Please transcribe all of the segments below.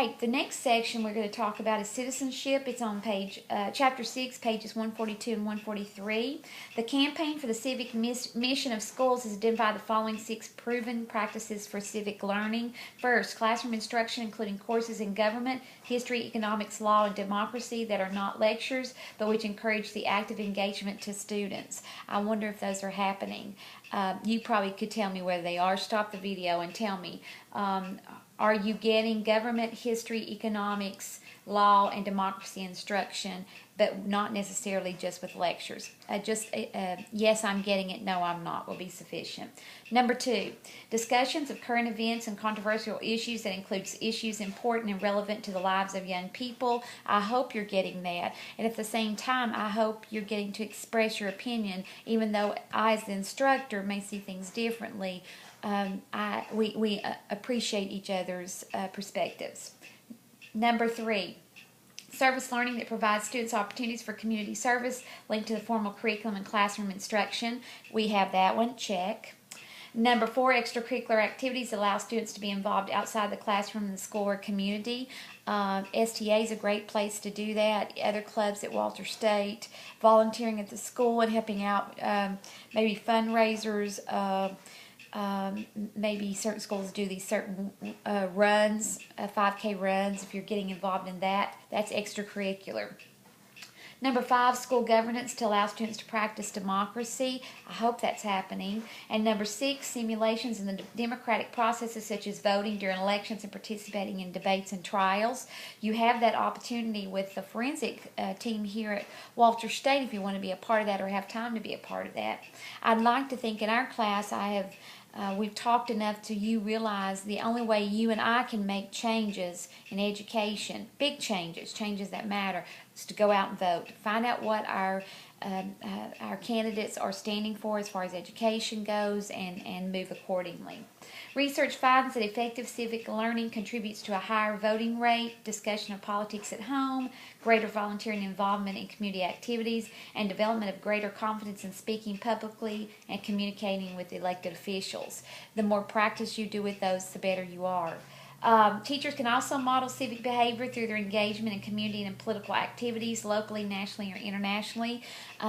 right, the next section we're going to talk about is citizenship. It's on chapter 6, pages 142 and 143. The campaign for the civic mission of schools has identified the following 6 proven practices for civic learning. First, classroom instruction, including courses in government, history, economics, law, and democracy that are not lectures, but which encourage the active engagement to students. I wonder if those are happening. You probably could tell me whether they are. Stop the video and tell me. Are you getting government, history, economics, law, and democracy instruction, but not necessarily just with lectures? Yes, I'm getting it, no, I'm not, will be sufficient. Number 2, discussions of current events and controversial issues that includes issues important and relevant to the lives of young people. I hope you're getting that. And at the same time, I hope you're getting to express your opinion, even though I, as the instructor, may see things differently. We appreciate each other's perspectives. Number 3, service learning that provides students opportunities for community service linked to the formal curriculum and classroom instruction. We have that one, check. Number 4, extracurricular activities allow students to be involved outside the classroom in the school or community. STA is a great place to do that. Other clubs at Walter State, volunteering at the school and helping out, maybe fundraisers. Maybe certain schools do these certain runs, 5K runs. If you're getting involved in that, that's extracurricular. Number 5, school governance to allow students to practice democracy. I hope that's happening. And number 6, simulations in the democratic processes such as voting during elections and participating in debates and trials. You have that opportunity with the forensic team here at Walter State if you want to be a part of that or have time to be a part of that. I'd like to think in our class we've talked enough to you realize the only way you and I can make changes in education, big changes that matter, is to go out and vote. Find out what our candidates are standing for as far as education goes and move accordingly. Research finds that effective civic learning contributes to a higher voting rate, discussion of politics at home, greater volunteering involvement in community activities, and development of greater confidence in speaking publicly and communicating with elected officials. The more practice you do with those, the better you are. Teachers can also model civic behavior through their engagement in community and political activities, locally, nationally, or internationally.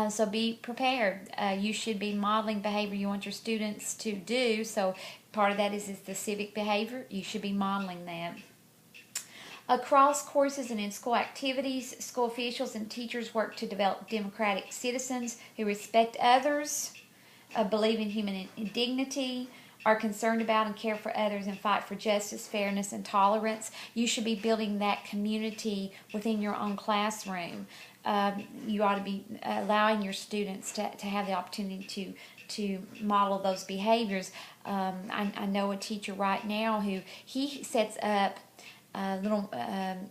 So be prepared. You should be modeling behavior you want your students to do. So part of that is the civic behavior. You should be modeling that. Across courses and in school activities, school officials and teachers work to develop democratic citizens who respect others, believe in human dignity, are concerned about and care for others, and fight for justice, fairness, and tolerance. You should be building that community within your own classroom. You ought to be allowing your students to have the opportunity to model those behaviors. I know a teacher right now who he sets up little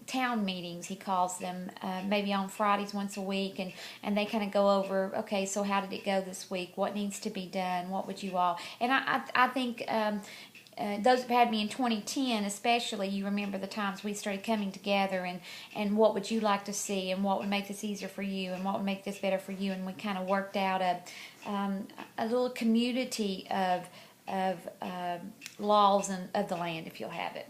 town meetings, he calls them, maybe on Fridays once a week, and they kind of go over, okay, so how did it go this week? What needs to be done? What would you all? And I think those that had me in 2010 especially, you remember the times we started coming together and what would you like to see and what would make this easier for you and what would make this better for you, and we kind of worked out a little community of laws and of the land, if you'll have it.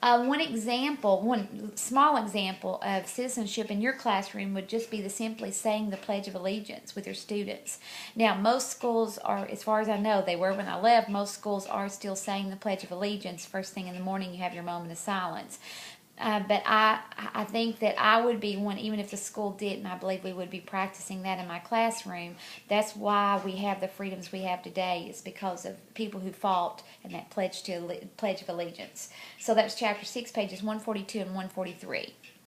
One small example of citizenship in your classroom would just be simply saying the Pledge of Allegiance with your students. Now, most schools are, as far as I know, they were when I left, most schools are still saying the Pledge of Allegiance. First thing in the morning, you have your moment of silence. But I think that I would be one, even if the school didn't, I believe we would be practicing that in my classroom. That's why we have the freedoms we have today. It's because of people who fought in that Pledge of Allegiance. So that's chapter 6, pages 142 and 143.